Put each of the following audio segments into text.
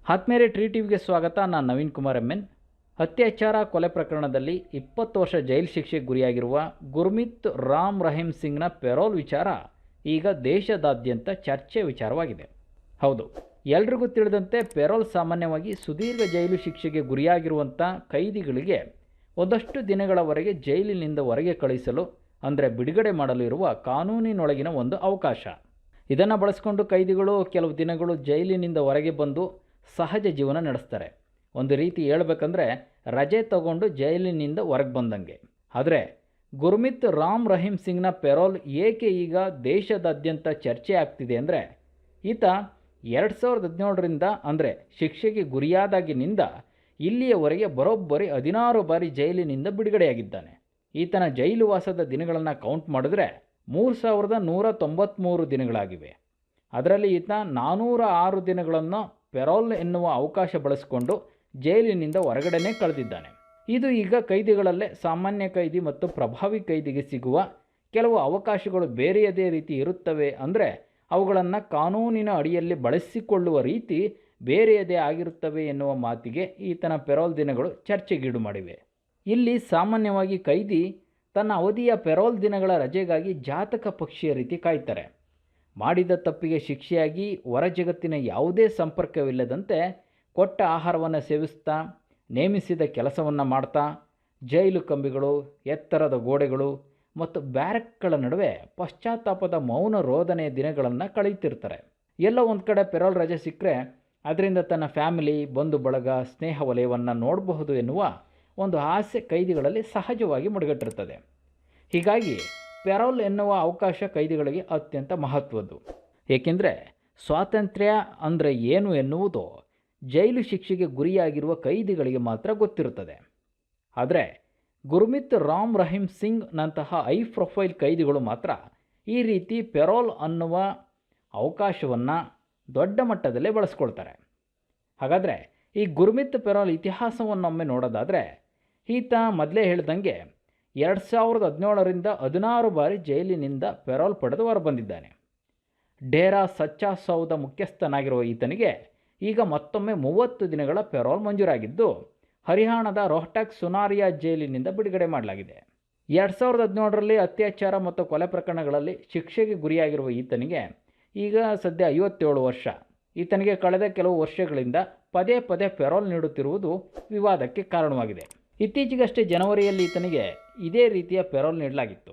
ಆತ್ಮೇರೆ tree ಟಿವಿಗೆ ಸ್ವಾಗತ. ನಾನು ನವೀನ್ ಕುಮಾರ್ ಎನ್. ಅತ್ಯಾಚಾರ ಕೊಲೆ ಪ್ರಕರಣದಲ್ಲಿ 20 ವರ್ಷ ಜೈಲು ಶಿಕ್ಷೆಗೆ ಗುರಿಯಾಗಿರುವ ಗುರ್ಮಿತ್ ರಾಮ್ ರಹೀಂ ಸಿಂಗ್ನ ಪೆರೋಲ್ ವಿಚಾರ ಈಗ ದೇಶದಾದ್ಯಂತ ಚರ್ಚೆ ವಿಚಾರವಾಗಿದೆ. ಹೌದು, ಎಲ್ರಿಗೂ ತಿಳಿದಂತೆ ಪೆರೋಲ್ ಸಾಮಾನ್ಯವಾಗಿ ಸುದೀರ್ಘ ಜೈಲು ಶಿಕ್ಷೆಗೆ ಗುರಿಯಾಗಿರುವಂಥ ಕೈದಿಗಳಿಗೆ ಒಂದಷ್ಟು ದಿನಗಳವರೆಗೆ ಜೈಲಿನಿಂದ ಹೊರಗೆ ಕಳುಹಿಸಲು ಅಂದರೆ ಬಿಡುಗಡೆ ಮಾಡಲು ಇರುವ ಕಾನೂನಿನೊಳಗಿನ ಒಂದು ಅವಕಾಶ. ಇದನ್ನು ಬಳಸಿಕೊಂಡು ಕೈದಿಗಳು ಕೆಲವು ದಿನಗಳು ಜೈಲಿನಿಂದ ಹೊರಗೆ ಬಂದು ಸಹಜ ಜೀವನ ನಡೆಸ್ತಾರೆ. ಒಂದು ರೀತಿ ಹೇಳ್ಬೇಕಂದ್ರೆ ರಜೆ ತಗೊಂಡು ಜೈಲಿನಿಂದ ಹೊರಗೆ ಬಂದಂಗೆ. ಆದರೆ ಗುರ್ಮಿತ್ ರಾಮ್ ರಹೀಂ ಸಿಂಗ್ನ ಪೆರೋಲ್ ಏಕೆ ಈಗ ದೇಶದಾದ್ಯಂತ ಚರ್ಚೆ ಆಗ್ತಿದೆ ಅಂದರೆ, ಈತ 2017ರಿಂದ ಅಂದರೆ ಶಿಕ್ಷೆಗೆ ಗುರಿಯಾದಾಗಿನಿಂದ ಇಲ್ಲಿಯವರೆಗೆ ಬರೋಬ್ಬರಿ 16 ಬಾರಿ ಜೈಲಿನಿಂದ ಬಿಡುಗಡೆಯಾಗಿದ್ದಾನೆ. ಈತನ ಜೈಲು ವಾಸದ ದಿನಗಳನ್ನು ಕೌಂಟ್ ಮಾಡಿದ್ರೆ 3193 ದಿನಗಳಾಗಿವೆ. ಅದರಲ್ಲಿ ಈತ 406 ದಿನಗಳನ್ನು ಪೆರೋಲ್ ಎನ್ನುವ ಅವಕಾಶ ಬಳಸಿಕೊಂಡು ಜೈಲಿನಿಂದ ಹೊರಗಡೆನೇ ಕಳೆದಿದ್ದಾನೆ. ಇದು ಈಗ ಕೈದಿಗಳಲ್ಲೇ ಸಾಮಾನ್ಯ ಕೈದಿ ಮತ್ತು ಪ್ರಭಾವಿ ಕೈದಿಗೆ ಸಿಗುವ ಕೆಲವು ಅವಕಾಶಗಳು ಬೇರೆಯದೇ ರೀತಿ ಇರುತ್ತವೆ. ಅಂದರೆ ಅವುಗಳನ್ನು ಕಾನೂನಿನ ಅಡಿಯಲ್ಲಿ ಬಳಸಿಕೊಳ್ಳುವ ರೀತಿ ಬೇರೆಯದೇ ಆಗಿರುತ್ತವೆ ಎನ್ನುವ ಮಾತಿಗೆ ಈತನ ಪೆರೋಲ್ ದಿನಗಳು ಚರ್ಚೆಗೀಡು ಮಾಡಿವೆ. ಇಲ್ಲಿ ಸಾಮಾನ್ಯವಾಗಿ ಕೈದಿ ತನ್ನ ಅವಧಿಯ ಪೆರೋಲ್ ದಿನಗಳ ರಜೆಗಾಗಿ ಜಾತಕ ಪಕ್ಷಿಯ ರೀತಿ ಕಾಯ್ತಾರೆ. ಮಾಡಿದ ತಪ್ಪಿಗೆ ಶಿಕ್ಷೆಯಾಗಿ ಹೊರ ಜಗತ್ತಿನ ಯಾವುದೇ ಸಂಪರ್ಕವಿಲ್ಲದಂತೆ ಕೊಟ್ಟ ಆಹಾರವನ್ನು ಸೇವಿಸ್ತಾ, ನೇಮಿಸಿದ ಕೆಲಸವನ್ನು ಮಾಡ್ತಾ, ಜೈಲು ಕಂಬಿಗಳು, ಎತ್ತರದ ಗೋಡೆಗಳು ಮತ್ತು ಬ್ಯಾರಕ್ಗಳ ನಡುವೆ ಪಶ್ಚಾತ್ತಾಪದ ಮೌನ ರೋದನೆಯ ದಿನಗಳನ್ನು ಕಳೆಯುತ್ತಿರ್ತಾರೆ. ಎಲ್ಲೋ ಒಂದು ಕಡೆ ಪೆರೋಲ್ ರಜೆ ಸಿಕ್ಕರೆ ಅದರಿಂದ ತನ್ನ ಫ್ಯಾಮಿಲಿ, ಬಂಧು ಬಳಗ, ಸ್ನೇಹ ವಲಯವನ್ನು ನೋಡಬಹುದು ಎನ್ನುವ ಒಂದು ಆಸೆ ಕೈದಿಗಳಲ್ಲಿ ಸಹಜವಾಗಿ ಮುಡಿಗಟ್ಟಿರುತ್ತದೆ. ಹೀಗಾಗಿ ಪೆರೋಲ್ ಎನ್ನುವ ಅವಕಾಶ ಕೈದಿಗಳಿಗೆ ಅತ್ಯಂತ ಮಹತ್ವದ್ದು. ಏಕೆಂದರೆ ಸ್ವಾತಂತ್ರ್ಯ ಅಂದರೆ ಏನು ಎನ್ನುವುದು ಜೈಲು ಶಿಕ್ಷೆಗೆ ಗುರಿಯಾಗಿರುವ ಕೈದಿಗಳಿಗೆ ಮಾತ್ರ ಗೊತ್ತಿರುತ್ತದೆ. ಆದರೆ ಗುರ್ಮಿತ್ ರಾಮ್ ರಹೀಂ ಸಿಂಗ್ ನಂತಹ ಹೈ ಪ್ರೊಫೈಲ್ ಕೈದಿಗಳು ಮಾತ್ರ ಈ ರೀತಿ ಪೆರೋಲ್ ಅನ್ನುವ ಅವಕಾಶವನ್ನು ದೊಡ್ಡ ಮಟ್ಟದಲ್ಲೇ ಬಳಸ್ಕೊಳ್ತಾರೆ. ಹಾಗಾದರೆ ಈ ಗುರ್ಮಿತ್ ಪೆರೋಲ್ ಇತಿಹಾಸವನ್ನೊಮ್ಮೆ ನೋಡೋದಾದರೆ, ಈತ ಮೊದಲೇ ಹೇಳ್ದಂಗೆ 2017ರಿಂದ 16 ಬಾರಿ ಜೈಲಿನಿಂದ ಪೆರೋಲ್ ಪಡೆದು ಹೊರಬಂದಿದ್ದಾನೆ. ಡೇರಾ ಸಚ್ಚಾ ಸೌದ ಮುಖ್ಯಸ್ಥನಾಗಿರುವ ಈತನಿಗೆ ಈಗ ಮತ್ತೊಮ್ಮೆ 30 ದಿನಗಳ ಪೆರೋಲ್ ಮಂಜೂರಾಗಿದ್ದು ಹರಿಯಾಣದ ರೋಹ್ಟಕ್ ಸುನಾರಿಯಾ ಜೈಲಿನಿಂದ ಬಿಡುಗಡೆ ಮಾಡಲಾಗಿದೆ. 2017ರಲ್ಲಿ ಅತ್ಯಾಚಾರ ಮತ್ತು ಕೊಲೆ ಪ್ರಕರಣಗಳಲ್ಲಿ ಶಿಕ್ಷೆಗೆ ಗುರಿಯಾಗಿರುವ ಈತನಿಗೆ ಈಗ ಸದ್ಯ 57 ವರ್ಷ. ಈತನಿಗೆ ಕಳೆದ ಕೆಲವು ವರ್ಷಗಳಿಂದ ಪದೇ ಪದೇ ಪೆರೋಲ್ ನೀಡುತ್ತಿರುವುದು ವಿವಾದಕ್ಕೆ ಕಾರಣವಾಗಿದೆ. ಇತ್ತೀಚೆಗಷ್ಟೇ ಜನವರಿಯಲ್ಲಿ ಈತನಿಗೆ ಇದೇ ರೀತಿಯ ಪೆರೋಲ್ ನೀಡಲಾಗಿತ್ತು.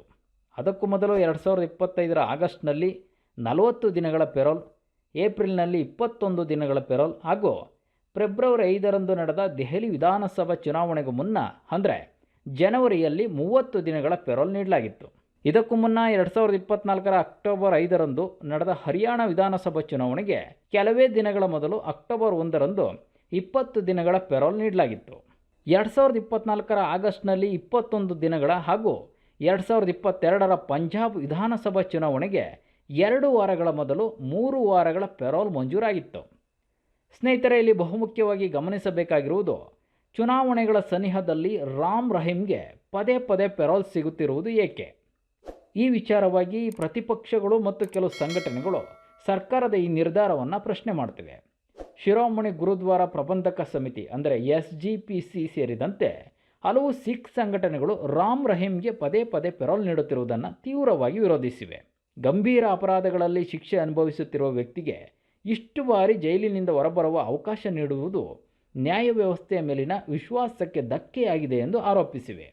ಅದಕ್ಕೂ ಮೊದಲು 2025ರ ಆಗಸ್ಟ್ನಲ್ಲಿ 40 ದಿನಗಳ ಪೆರೋಲ್, ಏಪ್ರಿಲ್ನಲ್ಲಿ 21 ದಿನಗಳ ಪೆರೋಲ್ ಹಾಗೂ ಫೆಬ್ರವರಿ 5ರಂದು ನಡೆದ ದೆಹಲಿ ವಿಧಾನಸಭಾ ಚುನಾವಣೆಗೂ ಮುನ್ನ ಅಂದರೆ ಜನವರಿಯಲ್ಲಿ 30 ದಿನಗಳ ಪೆರೋಲ್ ನೀಡಲಾಗಿತ್ತು. ಇದಕ್ಕೂ ಮುನ್ನ 2024ರ ಅಕ್ಟೋಬರ್ 5ರಂದು ನಡೆದ ಹರಿಯಾಣ ವಿಧಾನಸಭಾ ಚುನಾವಣೆಗೆ ಕೆಲವೇ ದಿನಗಳ ಮೊದಲು ಅಕ್ಟೋಬರ್ 1ರಂದು 20 ದಿನಗಳ ಪೆರೋಲ್ ನೀಡಲಾಗಿತ್ತು. 2024ರ ಆಗಸ್ಟ್ನಲ್ಲಿ 21 ದಿನಗಳ ಹಾಗೂ 2022ರ ಪಂಜಾಬ್ ವಿಧಾನಸಭಾ ಚುನಾವಣೆಗೆ 2 ವಾರಗಳ ಮೊದಲು 3 ವಾರಗಳ ಪೆರೋಲ್ ಮಂಜೂರಾಗಿತ್ತು. ಸ್ನೇಹಿತರೆ, ಇಲ್ಲಿ ಬಹುಮುಖ್ಯವಾಗಿ ಗಮನಿಸಬೇಕಾಗಿರುವುದು ಚುನಾವಣೆಗಳ ಸನಿಹದಲ್ಲಿ ರಾಮ್ ರಹೀಂಗೆ ಪದೇ ಪದೇ ಪೆರೋಲ್ ಸಿಗುತ್ತಿರುವುದು ಏಕೆ? ಈ ವಿಚಾರವಾಗಿ ಪ್ರತಿಪಕ್ಷಗಳು ಮತ್ತು ಕೆಲವು ಸಂಘಟನೆಗಳು ಸರ್ಕಾರದ ಈ ನಿರ್ಧಾರವನ್ನು ಪ್ರಶ್ನೆ ಮಾಡ್ತಿವೆ. ಶಿರೋಮಣಿ ಗುರುದ್ವಾರ ಪ್ರಬಂಧಕ ಸಮಿತಿ ಅಂದರೆ SGPC ಸೇರಿದಂತೆ ಹಲವು ಸಿಖ್ ಸಂಘಟನೆಗಳು ರಾಮ್ ರಹೀಂಗೆ ಪದೇ ಪದೇ ಪೆರೋಲ್ ನೀಡುತ್ತಿರುವುದನ್ನು ತೀವ್ರವಾಗಿ ವಿರೋಧಿಸಿವೆ. ಗಂಭೀರ ಅಪರಾಧಗಳಲ್ಲಿ ಶಿಕ್ಷೆ ಅನುಭವಿಸುತ್ತಿರುವ ವ್ಯಕ್ತಿಗೆ ಇಷ್ಟು ಬಾರಿ ಜೈಲಿನಿಂದ ಹೊರಬರುವ ಅವಕಾಶ ನೀಡುವುದು ನ್ಯಾಯ ವ್ಯವಸ್ಥೆಯ ಮೇಲಿನ ವಿಶ್ವಾಸಕ್ಕೆ ಧಕ್ಕೆಯಾಗಿದೆ ಎಂದು ಆರೋಪಿಸಿವೆ.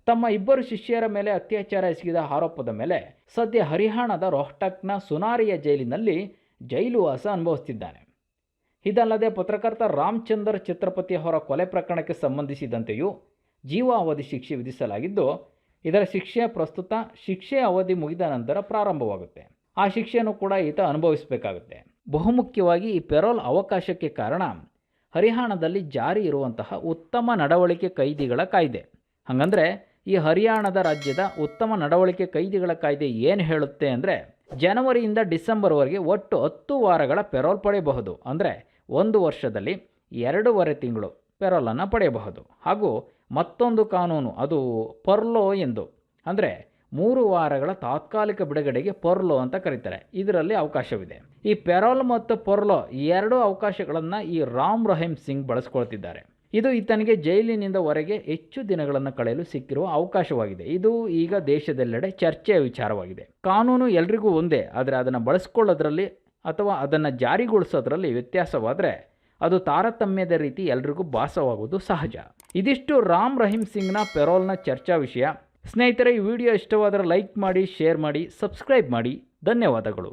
ತಮ್ಮ 2 ಶಿಷ್ಯರ ಮೇಲೆ ಅತ್ಯಾಚಾರ ಎಸಗಿದ ಆರೋಪದ ಮೇಲೆ ಸದ್ಯ ಹರಿಯಾಣದ ರೋಹ್ಟಕ್ನ ಸುನಾರಿಯಾ ಜೈಲಿನಲ್ಲಿ ಜೈಲು ವಾಸ ಅನುಭವಿಸುತ್ತಿದ್ದಾನೆ. ಇದಲ್ಲದೆ ಪತ್ರಕರ್ತ ರಾಮಚಂದರ್ ಛತ್ರಪತಿ ಅವರ ಕೊಲೆ ಪ್ರಕರಣಕ್ಕೆ ಸಂಬಂಧಿಸಿದಂತೆಯೂ ಜೀವಾವಧಿ ಶಿಕ್ಷೆ ವಿಧಿಸಲಾಗಿದ್ದು, ಇದರ ಶಿಕ್ಷೆ ಪ್ರಸ್ತುತ ಶಿಕ್ಷೆ ಅವಧಿ ಮುಗಿದ ನಂತರ ಪ್ರಾರಂಭವಾಗುತ್ತೆ. ಆ ಶಿಕ್ಷೆಯನ್ನು ಕೂಡ ಈತ ಅನುಭವಿಸಬೇಕಾಗುತ್ತೆ. ಬಹುಮುಖ್ಯವಾಗಿ ಈ ಪೆರೋಲ್ ಅವಕಾಶಕ್ಕೆ ಕಾರಣ ಹರಿಯಾಣದಲ್ಲಿ ಜಾರಿ ಇರುವಂತಹ ಉತ್ತಮ ನಡವಳಿಕೆ ಕೈದಿಗಳ ಕಾಯ್ದೆ. ಹಾಗಂದರೆ ಈ ಹರಿಯಾಣದ ರಾಜ್ಯದ ಉತ್ತಮ ನಡವಳಿಕೆ ಕೈದಿಗಳ ಕಾಯ್ದೆ ಏನು ಹೇಳುತ್ತೆ ಅಂದರೆ, ಜನವರಿಯಿಂದ ಡಿಸೆಂಬರ್ವರೆಗೆ ಒಟ್ಟು 10 ವಾರಗಳ ಪೆರೋಲ್ ಪಡೆಯಬಹುದು. ಅಂದರೆ 1 ವರ್ಷದಲ್ಲಿ 2.5 ತಿಂಗಳು ಪೆರೋಲನ್ನು ಪಡೆಯಬಹುದು. ಹಾಗೂ ಮತ್ತೊಂದು ಕಾನೂನು, ಅದು ಪರ್ಲೋ ಎಂದು, ಅಂದರೆ 3 ವಾರಗಳ ತಾತ್ಕಾಲಿಕ ಬಿಡುಗಡೆಗೆ ಪೊರ್ಲೋ ಅಂತ ಕರೀತಾರೆ. ಇದರಲ್ಲಿ ಅವಕಾಶವಿದೆ. ಈ ಪೆರೋಲ್ ಮತ್ತು ಪೊರ್ಲೋ ಎರಡೂ ಅವಕಾಶಗಳನ್ನು ಈ ರಾಮ್ ರಹೀಮ್ ಸಿಂಗ್ ಬಳಸ್ಕೊಳ್ತಿದ್ದಾರೆ. ಇದು ಈತನಿಗೆ ಜೈಲಿನಿಂದ ಹೊರಗೆ ಹೆಚ್ಚು ದಿನಗಳನ್ನು ಕಳೆಯಲು ಸಿಕ್ಕಿರುವ ಅವಕಾಶವಾಗಿದೆ. ಇದು ಈಗ ದೇಶದೆಲ್ಲೆಡೆ ಚರ್ಚೆಯ ವಿಚಾರವಾಗಿದೆ. ಕಾನೂನು ಎಲ್ರಿಗೂ ಒಂದೇ, ಆದರೆ ಅದನ್ನು ಬಳಸ್ಕೊಳ್ಳೋದ್ರಲ್ಲಿ ಅಥವಾ ಅದನ್ನು ಜಾರಿಗೊಳಿಸೋದ್ರಲ್ಲಿ ವ್ಯತ್ಯಾಸವಾದರೆ ಅದು ತಾರತಮ್ಯದ ರೀತಿ ಎಲ್ರಿಗೂ ಭಾಸವಾಗುವುದು ಸಹಜ. ಇದಿಷ್ಟು ರಾಮ್ ರಹೀಮ್ ಸಿಂಗ್ನ ಪೆರೋಲ್ನ ಚರ್ಚಾ ವಿಷಯ. ಸ್ನೇಹಿತರೆ, ಈ ವಿಡಿಯೋ ಇಷ್ಟವಾದರೆ ಲೈಕ್ ಮಾಡಿ, ಶೇರ್ ಮಾಡಿ, ಸಬ್ಸ್ಕ್ರೈಬ್ ಮಾಡಿ. ಧನ್ಯವಾದಗಳು.